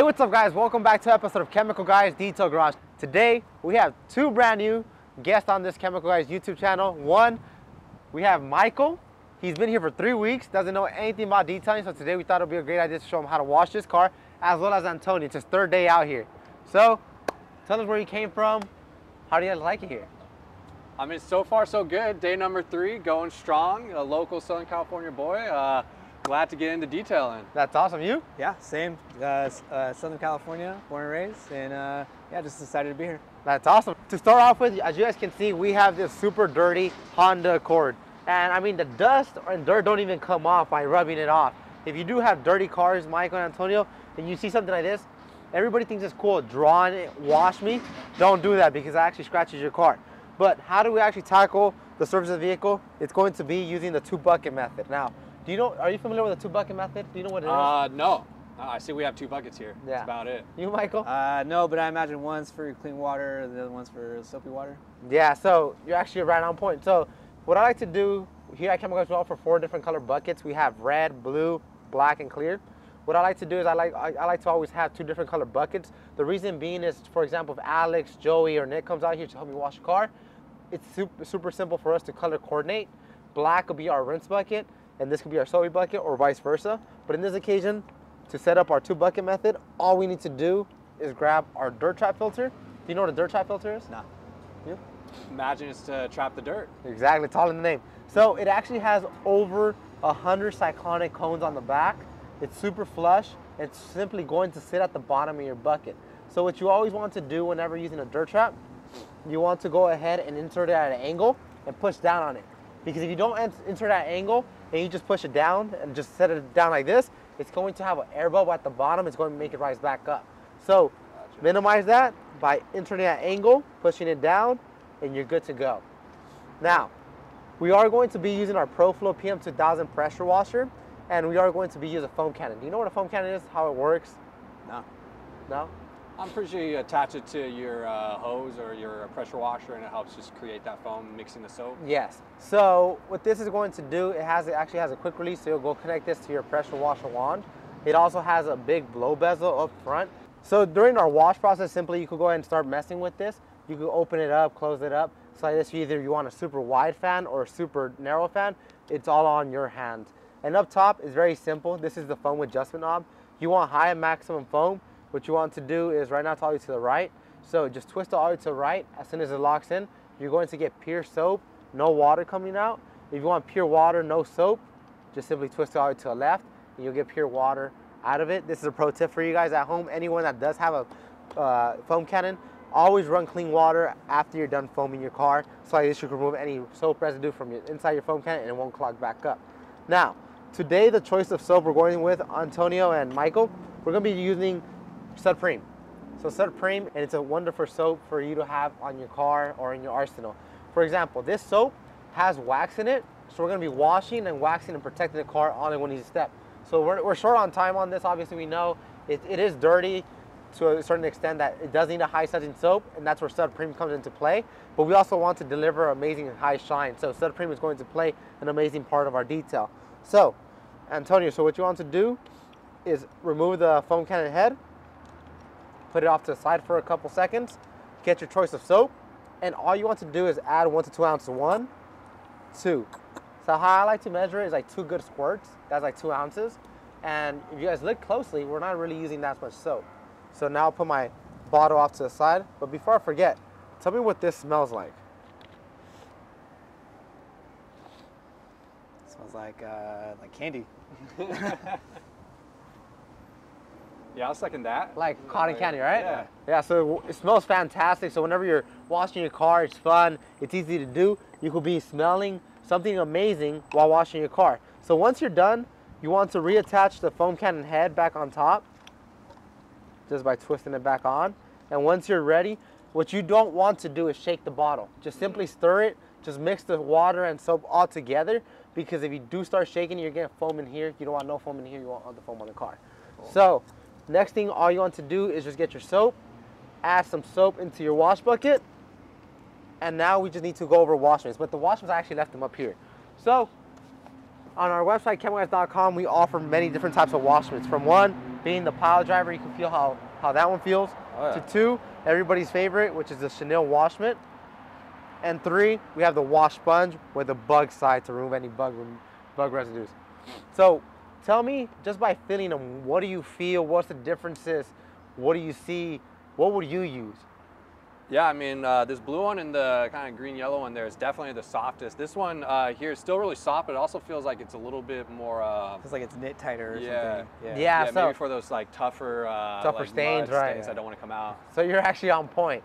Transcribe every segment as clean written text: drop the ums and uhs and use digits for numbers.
what's up guys? Welcome back to an episode of Chemical Guys Detail Garage. Today, we have two brand new guests on this Chemical Guys YouTube channel. One, we have Michael. He's been here for 3 weeks, doesn't know anything about detailing, so today we thought it would be a great idea to show him how to wash this car, as well as Antonio. It's his third day out here. So, tell us where you came from. How do you guys like it here? I mean, so far so good. Day number 3, going strong. A local Southern California boy. Glad to get into detailing. That's awesome. You? Yeah, same. Southern California, born and raised, and yeah, just decided to be here. That's awesome. To start off with, as you guys can see, we have this super dirty Honda Accord. And I mean, the dust and dirt don't even come off by rubbing it off. If you do have dirty cars, Michael and Antonio, and you see something like this, everybody thinks it's cool. Draw it, wash me. Don't do that because it actually scratches your car. But how do we actually tackle the surface of the vehicle? It's going to be using the 2-bucket method. Now, do you know, are you familiar with the 2-bucket method? Do you know what it is? No. I see we have 2 buckets here. Yeah. That's about it. You, Michael? No, but I imagine one's for clean water, the other one's for soapy water. Yeah, so you're actually right on point. So what I like to do here at Chemical Guys, we offer 4 different color buckets. We have red, blue, black, and clear. What I like to do is I like to always have 2 different color buckets. The reason being is, for example, if Alex, Joey, or Nick comes out here to help me wash a car, it's super simple for us to color coordinate. Black will be our rinse bucket, and this could be our soapy bucket, or vice versa. But in this occasion, to set up our 2-bucket method, all we need to do is grab our dirt trap filter. Do you know what a dirt trap filter is? No. You? Imagine it's to trap the dirt. Exactly, it's all in the name. So it actually has over 100 cyclonic cones on the back. It's super flush. It's simply going to sit at the bottom of your bucket. So what you always want to do whenever using a dirt trap, you want to go ahead and insert it at an angle and push down on it. Because if you don't insert at an angle and you just push it down and just set it down like this, it's going to have an air bubble at the bottom. It's going to make it rise back up. So minimize that by inserting at an angle, pushing it down, and you're good to go. Now, we are going to be using our ProFlow PM2000 pressure washer, and we are going to be using a foam cannon. Do you know what a foam cannon is, how it works? No. No? I'm pretty sure you attach it to your hose or your pressure washer, and it helps just create that foam mixing the soap. Yes. So what this is going to do, it actually has a quick release, so you'll go connect this to your pressure washer wand. It also has a big blow bezel up front. So during our wash process, simply you could go ahead and start messing with this. You could open it up, close it up. So like this, either you want a super wide fan or a super narrow fan. It's all on your hand. And up top is very simple. This is the foam adjustment knob. You want high and maximum foam. What you want to do is right now it's all the way to the right. So just twist it all the way to the right. As soon as it locks in, you're going to get pure soap, no water coming out. If you want pure water, no soap, just simply twist it all the way to the left and you'll get pure water out of it. This is a pro tip for you guys at home. Anyone that does have a foam cannon, always run clean water after you're done foaming your car. So like this, you can remove any soap residue from inside your foam cannon and it won't clog back up. Now, today the choice of soap we're going with, Antonio and Michael, we're going to be using Sudpreme. So Sudpreme, and it's a wonderful soap for you to have on your car or in your arsenal. For example, this soap has wax in it, so we're going to be washing and waxing and protecting the car all in one easy step. So we're short on time on this. Obviously, we know it is dirty to a certain extent that it does need a high sudsing soap, and that's where Sudpreme comes into play. But we also want to deliver amazing high shine, so Sudpreme is going to play an amazing part of our detail. So, Antonio, so what you want to do is remove the foam cannon head, put it off to the side for a couple seconds, get your choice of soap, and all you want to do is add 1 to 2 ounces. 1, 2. So how I like to measure it is like 2 good squirts. That's like 2 ounces. And if you guys look closely, we're not really using that much soap. So now I'll put my bottle off to the side. But before I forget, tell me what this smells like. It smells like candy. Yeah, I'll second that. Like cotton candy, right? Yeah. Yeah, so it smells fantastic. So whenever you're washing your car, it's fun, it's easy to do. You could be smelling something amazing while washing your car. So once you're done, you want to reattach the foam cannon head back on top just by twisting it back on. And once you're ready, what you don't want to do is shake the bottle. Just simply stir it, just mix the water and soap all together, because if you do start shaking, you're getting foam in here. You don't want no foam in here, you want all the foam on the car. Cool. So next thing all you want to do is just get your soap, add some soap into your wash bucket, and now we just need to go over wash mitts. But the wash mitts, I actually left them up here. So on our website, chemicalguys.com, we offer many different types of wash mitts, from 1 being the pile driver, you can feel how that one feels. Oh, yeah. To 2, everybody's favorite, which is the Chanel wash mitt. And 3, we have the wash sponge with the bug side to remove any bug residues. So tell me, just by feeling them, what do you feel? What's the differences? What do you see? What would you use? Yeah, I mean, this blue one and the kind of green yellow one there is definitely the softest. This one here is still really soft, but it also feels like it's a little bit more. Feels like it's knit tighter or yeah. something. Yeah, so maybe for those like tougher like stains, mud right? Stains that don't want to come out. So you're actually on point.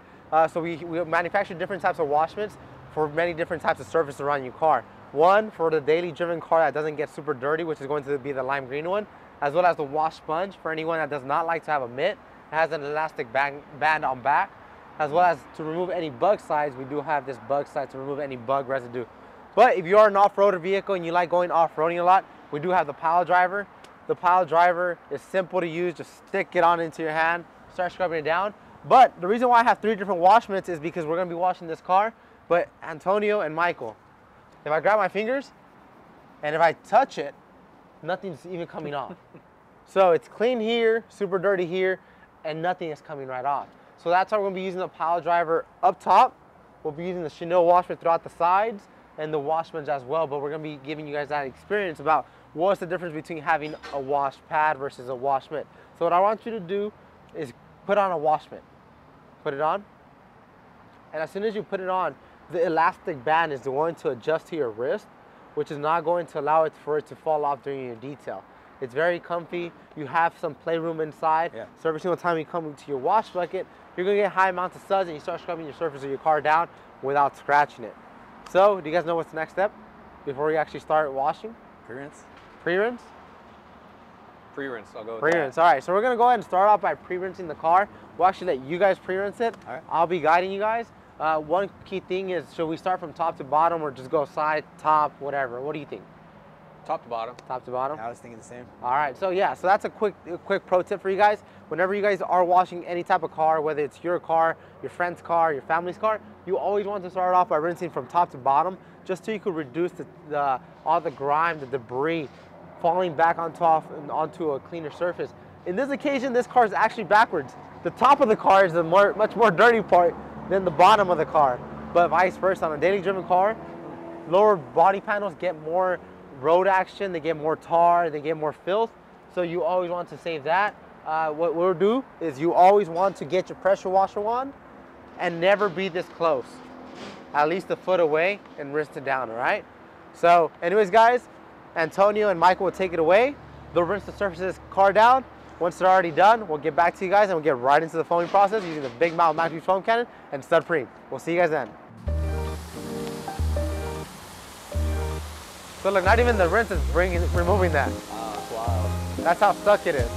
So we manufacture different types of wash mitts for many different types of surfaces around your car. One for the daily driven car that doesn't get super dirty, which is going to be the lime green one, as well as the wash sponge for anyone that does not like to have a mitt. It has an elastic band on back, as well as to remove any bug sides. We do have this bug side to remove any bug residue. But if you are an off-roader vehicle and you like going off-roading a lot, we do have the pile driver. The pile driver is simple to use. Just stick it on into your hand, start scrubbing it down. But the reason why I have 3 different wash mitts is because we're going to be washing this car. But Antonio and Michael, if I grab my fingers and if I touch it, nothing's even coming off. So it's clean here, super dirty here, and nothing is coming right off. So that's why we're going to be using the pile driver up top. We'll be using the Chanel wash mitt throughout the sides and the wash sponge as well. But we're going to be giving you guys that experience about what's the difference between having a wash pad versus a wash mitt. So what I want you to do is put on a wash mitt. Put it on. And as soon as you put it on, the elastic band is going to adjust to your wrist, which is not going to allow it for it to fall off during your detail. It's very comfy. You have some playroom inside. Yeah. So every single time you come to your wash bucket, you're gonna get high amounts of suds and you start scrubbing your surface of your car down without scratching it. So, do you guys know what's the next step before we actually start washing? Pre-rinse? Pre-rinse? Pre-rinse, I'll go with Pre-rinse, that. all right. So we're gonna go ahead and start off by pre-rinsing the car. We'll actually let you guys pre-rinse it. All right. I'll be guiding you guys. One key thing is, should we start from top to bottom or just go side, top, whatever? What do you think? Top to bottom. Top to bottom? I was thinking the same. All right, so yeah, so that's a quick pro tip for you guys. Whenever you guys are washing any type of car, whether it's your car, your friend's car, your family's car, you always want to start off by rinsing from top to bottom, just so you could reduce all the grime, the debris falling back onto a cleaner surface. In this occasion, this car is actually backwards. The top of the car is the much more dirty part than the bottom of the car, but vice versa. On a daily driven car, lower body panels get more road action, they get more tar, they get more filth, so you always want to save that. What we'll do is you always want to get your pressure washer on and never be this close, at least a foot away, and rinse it down, all right? So anyways guys, Antonio and Michael will take it away. They'll rinse the surface of this car down. Once they're already done, we'll get back to you guys and we'll get right into the foaming process using the Big Mouth Max foam cannon and Sudpreme. We'll see you guys then. So look, not even the rinse is removing that. Wow. That's how stuck it is.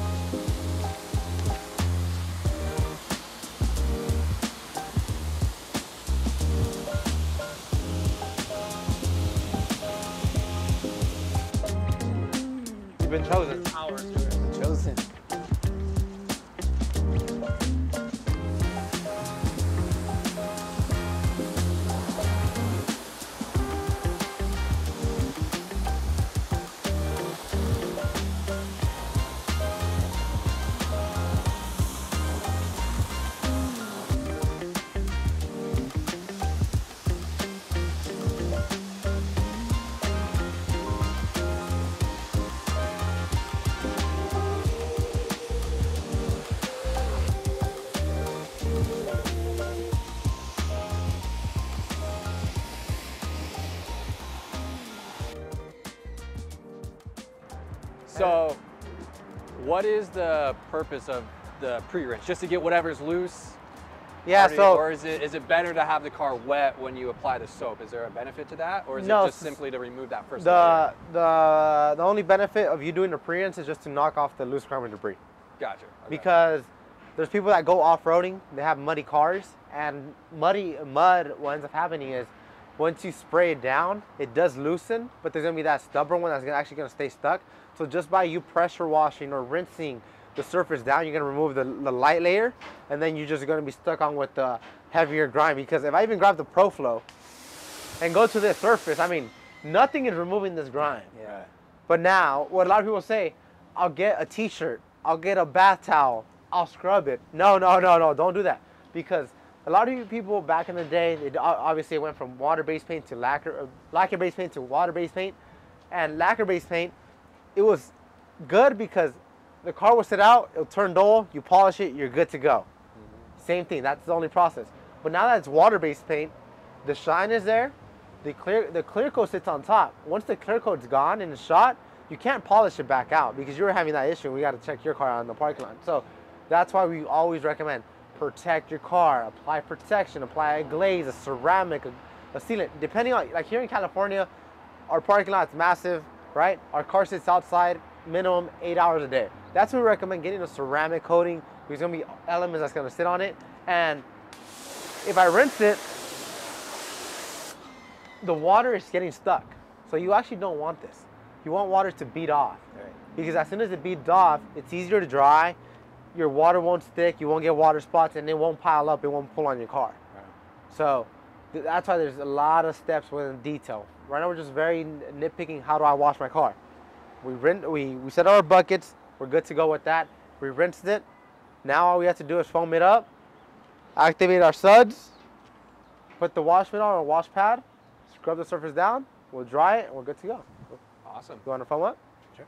You've been chosen. Chosen. So, what is the purpose of the pre-rinse? Just to get whatever's loose? Yeah, Or is it better to have the car wet when you apply the soap? Is there a benefit to that? Or is it just simply to remove that first layer? The only benefit of you doing the pre-rinse is just to knock off the loose grime and debris. Gotcha. Okay. Because there's people that go off-roading, they have muddy cars, and mud, what ends up happening is once you spray it down, it does loosen, but there's gonna be that stubborn one that's actually gonna stay stuck. So just by you pressure washing or rinsing the surface down, you're gonna remove the light layer, and then you're just gonna be stuck on with the heavier grime. Because if I even grab the ProFlow and go to this surface, I mean, nothing is removing this grime. Yeah. But now, what a lot of people say, I'll get a t-shirt I'll get a bath towel, I'll scrub it. No, don't do that. Because a lot of you people back in the day, they obviously went from water-based paint to lacquer-based paint to water-based paint. And lacquer-based paint, it was good because the car will sit out, it'll turn dull, you polish it, you're good to go. Same thing, that's the only process. But now that it's water-based paint, the shine is there, the clear coat sits on top. Once the clear coat's gone in the shot, you can't polish it back out because you were having that issue. We got to check your car out in the parking lot. So that's why we always recommend protect your car, apply protection, apply a glaze, a ceramic, a sealant. Depending on, like here in California, our parking lot's massive, right? Our car sits outside minimum 8 hours a day. That's when we recommend getting a ceramic coating. There's gonna be elements that's gonna sit on it. And if I rinse it, the water is getting stuck. So you actually don't want this. You want water to bead off. Right. Because as soon as it beads off, it's easier to dry. Your water won't stick, you won't get water spots, and it won't pile up, it won't pull on your car. Right. So that's why there's a lot of steps within detail. Right now we're just very nitpicking, how do I wash my car? We set our buckets, we're good to go with that. We rinsed it. Now all we have to do is foam it up, activate our suds, put the wash mitt on our wash pad, scrub the surface down, we'll dry it, and we're good to go. Awesome. You want to foam up? Sure.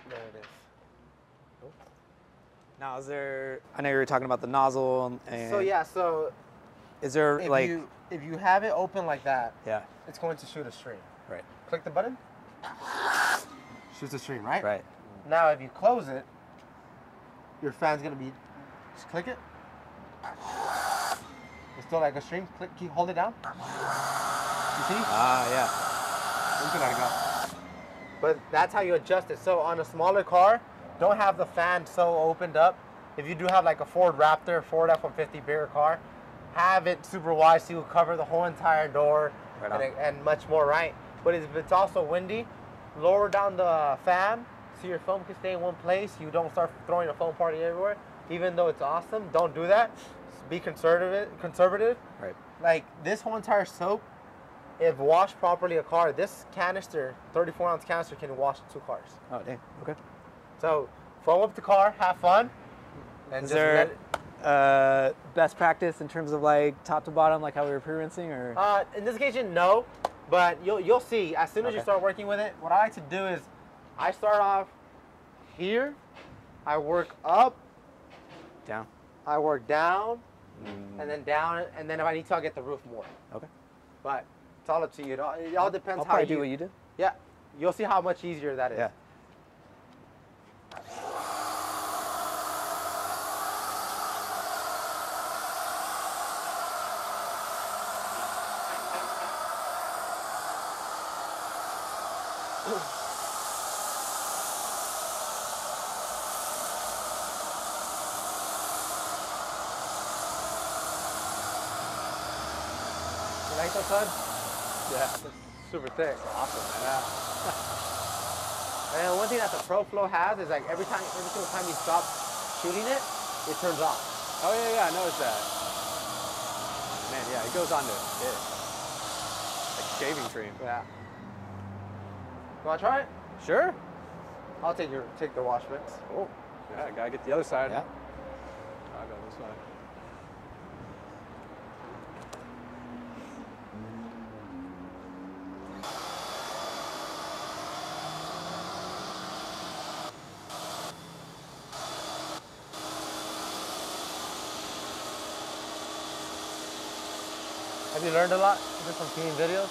There it is. Now, is there? I know you were talking about the nozzle, and So yeah, so is there if you have it open like that, yeah, it's going to shoot a stream. right, Click the button, shoots a stream, right? right, Now if you close it, your fan's gonna be, just click it. It's still like a stream. Hold it down. You see? yeah, Look at that go. But that's how you adjust it. So on a smaller car, don't have the fan so opened up. If you do have like a Ford Raptor, Ford F-150 bigger car, have it super wide so you cover the whole entire door and much more, right? But if it's also windy, lower down the fan so your foam can stay in one place. You don't start throwing a foam party everywhere. Even though it's awesome, don't do that. Be conservative. right. Like this whole entire soap, if washed properly a car, this canister, 34-ounce canister, can wash 2 cars. Oh, dang. Okay. So foam up the car, have fun, and Is just let there it. best practice in terms of like top to bottom, like how we were pre-rinsing, or? In this occasion, no, but you'll see as soon as you start working with it. What I like to do is, I start off here, I work up, Down. I work down, and then down, and then if I need to, I'll get the roof more. Okay. But it's all up to you. It all depends I'll how probably you do what you did. Yeah, you'll see how much easier that is. Yeah. You like that, son? Yeah. It's super thick. Awesome, man. Yeah. And one thing that the Pro Flow has is like every single time you stop shooting it, it turns off. Oh yeah, I noticed that. Man, yeah, it goes on to it. Like shaving cream. Yeah. You wanna try it? Sure. I'll take the wash mitts. Oh, yeah, I gotta get the other side. Yeah. I'll go this way. Have you learned a lot just from seeing videos?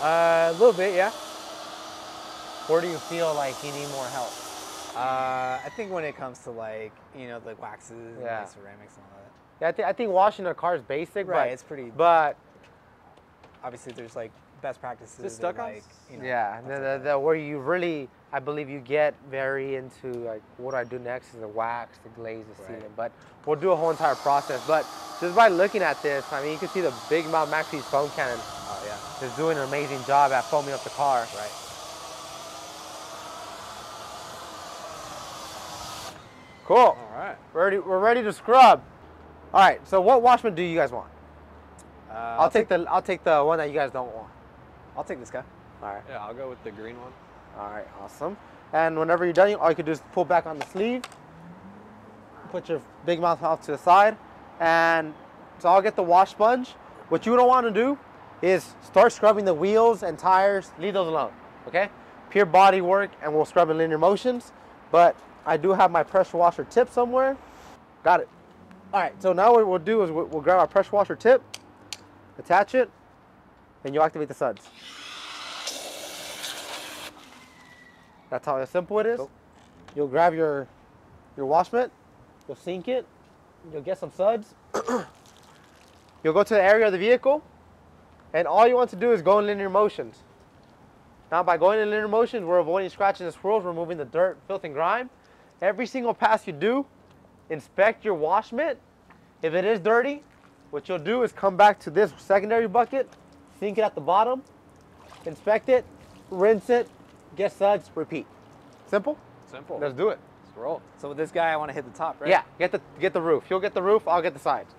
A little bit, yeah. Where do you feel like you need more help? I think when it comes to like, you know, the waxes and Yeah. like ceramics and all that. Yeah, I think washing a car is basic, Right, but it's pretty. But Obviously, there's like best practices. Is it and, stuck on? like, you know, yeah, stuff like that. where you really, I believe you get very into like what do I do next is the wax, the glaze, the Right. sealant. But we'll do a whole entire process. But just by looking at this, I mean, you can see the Big Mouth Maxi foam cannon Oh yeah. is doing an amazing job at foaming up the car. Right. Cool. All right. We're ready to scrub. All right. So what washment do you guys want? I'll take the one that you guys don't want. I'll take this guy. All right. Yeah, I'll go with the green one. All right. Awesome. And whenever you're done, all you can do is pull back on the sleeve, put your big mouth off to the side, and so I'll get the wash sponge. What you don't want to do is start scrubbing the wheels and tires. Leave those alone, okay? Pure body work, and we'll scrub in linear motions. But I do have my pressure washer tip somewhere. Got it. All right, so now what we'll do is we'll grab our pressure washer tip, attach it, and you'll activate the suds. That's how simple it is. Cool. You'll grab your wash mitt, you'll sink it, you'll get some suds. You'll go to the area of the vehicle, and all you want to do is go in linear motions. Now by going in linear motions, we're avoiding scratches and swirls, removing the dirt, filth, and grime. Every single pass you do, inspect your wash mitt. If it is dirty, what you'll do is come back to this secondary bucket, sink it at the bottom, inspect it, rinse it, get suds, repeat. Simple? Simple. Let's do it. Let's roll. So with this guy, I want to hit the top, right? Yeah, get the roof. You'll get the roof, I'll get the sides.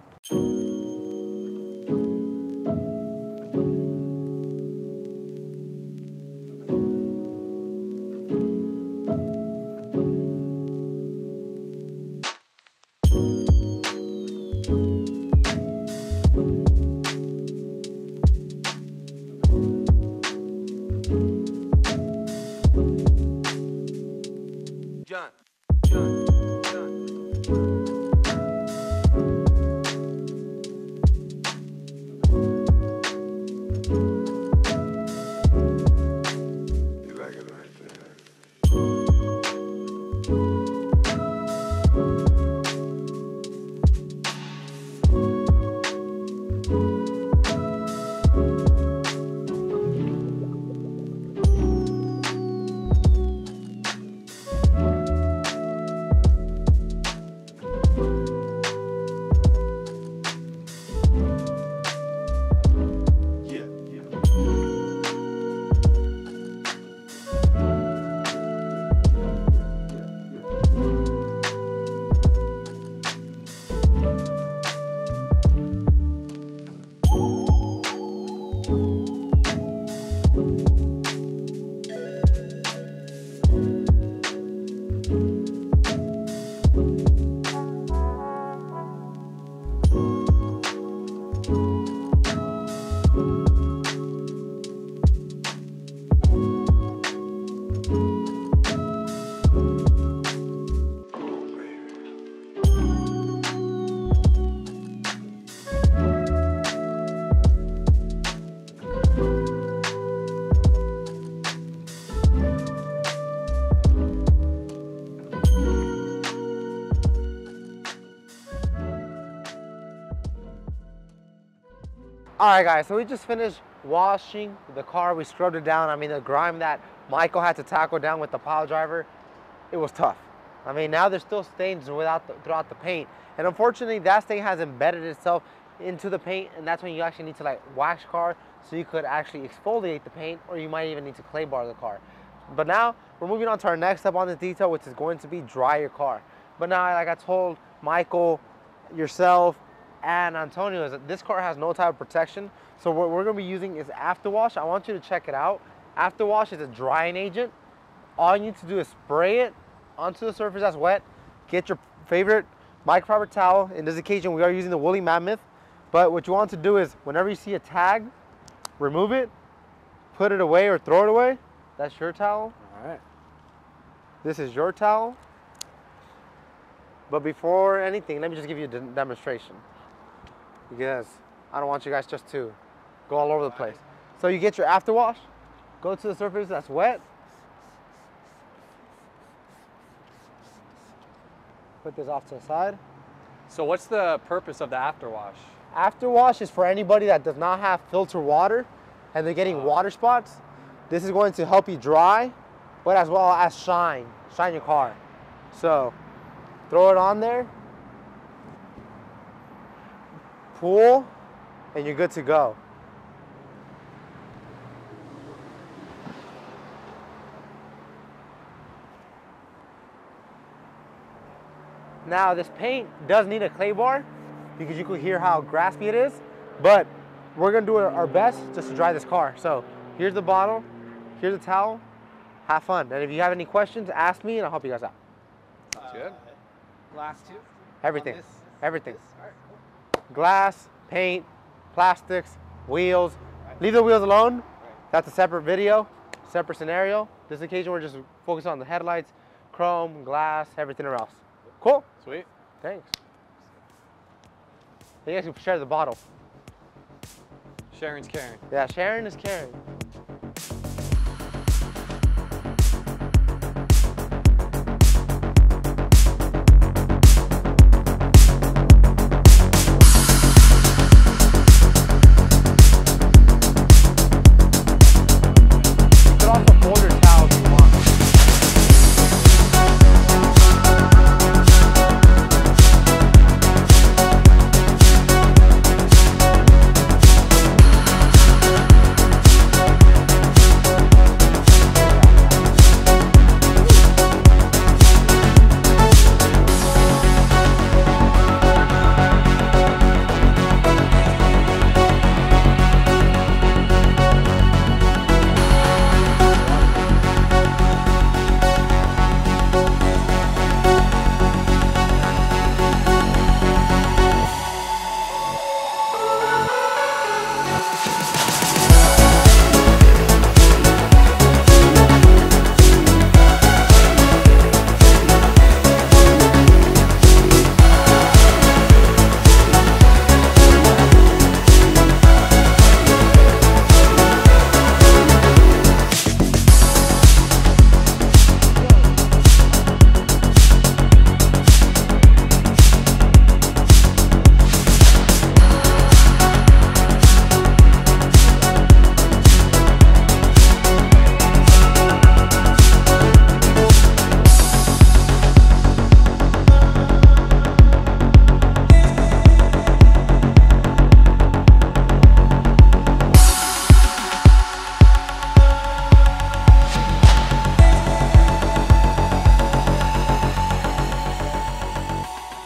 All right, guys, so we just finished washing the car. We scrubbed it down. I mean, the grime that Michael had to tackle down with the pile driver, it was tough. I mean, now there's still stains throughout the paint. And unfortunately, that stain has embedded itself into the paint, and that's when you actually need to like wax car so you could actually exfoliate the paint, or you might even need to clay bar the car. But now we're moving on to our next step on this detail, which is going to be dry your car. But now, like I told Michael, yourself, and Antonio, is that this car has no type of protection. So what we're gonna be using is afterwash. I want you to check it out. Afterwash is a drying agent. All you need to do is spray it onto the surface that's wet. Get your favorite microfiber towel. In this occasion, we are using the Woolly Mammoth. But what you want to do is, whenever you see a tag, remove it, put it away or throw it away. That's your towel. All right. This is your towel. But before anything, let me just give you a demonstration, because I don't want you guys just to go all over the place. So you get your afterwash, go to the surface that's wet, put this off to the side. So what's the purpose of the afterwash? Afterwash is for anybody that does not have filtered water and they're getting water spots. This is going to help you dry, but as well as shine your car. So throw it on there, pull, and you're good to go. Now this paint does need a clay bar because you can hear how graspy it is, but we're gonna do our best just to dry this car. So here's the bottle, here's the towel, have fun. And if you have any questions, ask me and I'll help you guys out. Sounds good. Glass too? Everything. This? Everything. All right, cool. Glass, paint, plastics, wheels. Leave the wheels alone. That's a separate video, separate scenario. This occasion we're just focusing on the headlights, chrome, glass, everything else. Cool? Sweet. Thanks. You guys can share the bottle. Sharon's caring. Yeah, sharing is caring.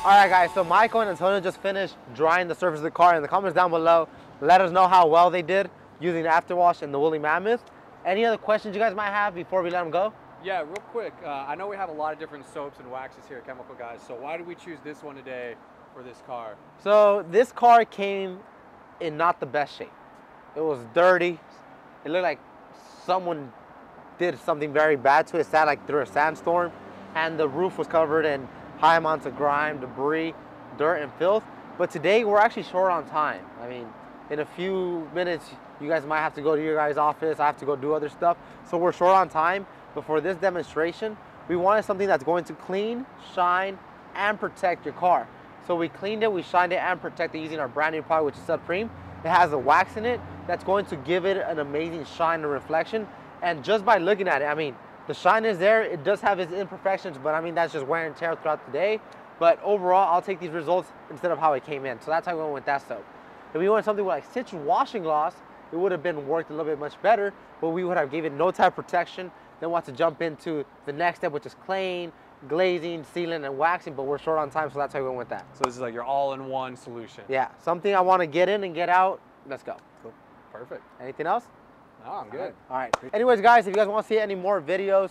Alright guys, so Michael and Antonio just finished drying the surface of the car. In the comments down below, let us know how well they did using the afterwash and the Woolly Mammoth. Any other questions you guys might have before we let them go? Yeah, real quick, I know we have a lot of different soaps and waxes here at Chemical Guys, so why did we choose this one today for this car? So this car came in not the best shape. It was dirty. It looked like someone did something very bad to it. It sat like through a sandstorm, and the roof was covered in high amounts of grime, debris, dirt, and filth. But today we're actually short on time. I mean, in a few minutes, you guys might have to go to your guys' office. I have to go do other stuff. So we're short on time. But for this demonstration, we wanted something that's going to clean, shine, and protect your car. So we cleaned it, we shined it, and protected it using our brand new product, which is Sudpreme. It has a wax in it that's going to give it an amazing shine and reflection. And just by looking at it, I mean, the shine is there. It does have its imperfections, but I mean, that's just wear and tear throughout the day. But overall, I'll take these results instead of how it came in. So that's how we went with that soap. If we wanted something with like citron washing gloss, it would have been worked a little bit much better, but we would have given no type of protection. Then want to jump into the next step, which is claying, glazing, sealing, and waxing, but we're short on time, so that's how we went with that. So this is like your all-in-one solution. Yeah, something I want to get in and get out. Let's go. Cool. Perfect. Anything else? No, I'm good. All right. Anyways, guys, if you guys want to see any more videos,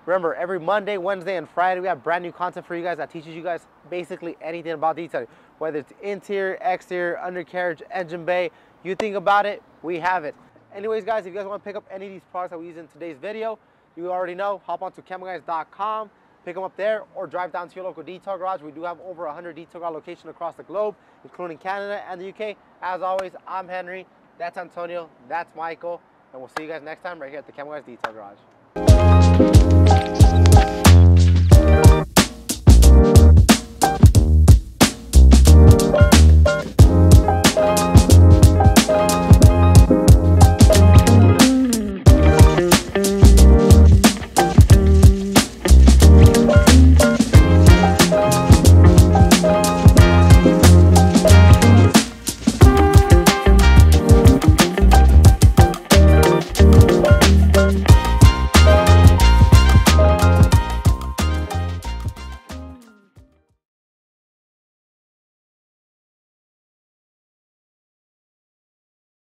remember, every Monday, Wednesday, and Friday, we have brand new content for you guys that teaches you guys basically anything about detailing. Whether it's interior, exterior, undercarriage, engine bay, you think about it, we have it. Anyways, guys, if you guys want to pick up any of these products that we use in today's video, you already know, hop onto chemicalguys.com, pick them up there, or drive down to your local detail garage. We do have over 100 detail garage locations across the globe, including Canada and the UK. As always, I'm Henry, that's Antonio, that's Michael, and we'll see you guys next time right here at the Chemical Guys Detail Garage.